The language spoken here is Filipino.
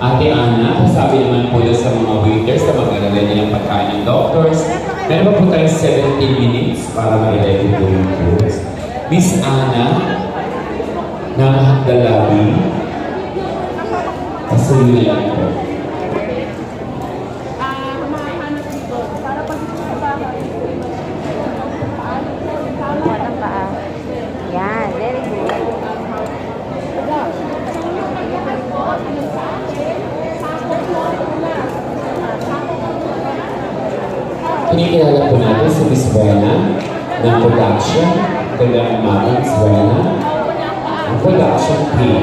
Ate Ana, sabi naman po doon sa mga waiters na mag-alala nilang pagkain ng doctors. Meron pa po tayong 17 minutes para ma-ready po yung foods. Miss Ana, ng Dalawi, pasuloy na lang po. Walang paa. Yan, very good. Kinikilala po natin si Miss Buena ng production. Kailangan umaga, Miss Buena. Ang production team.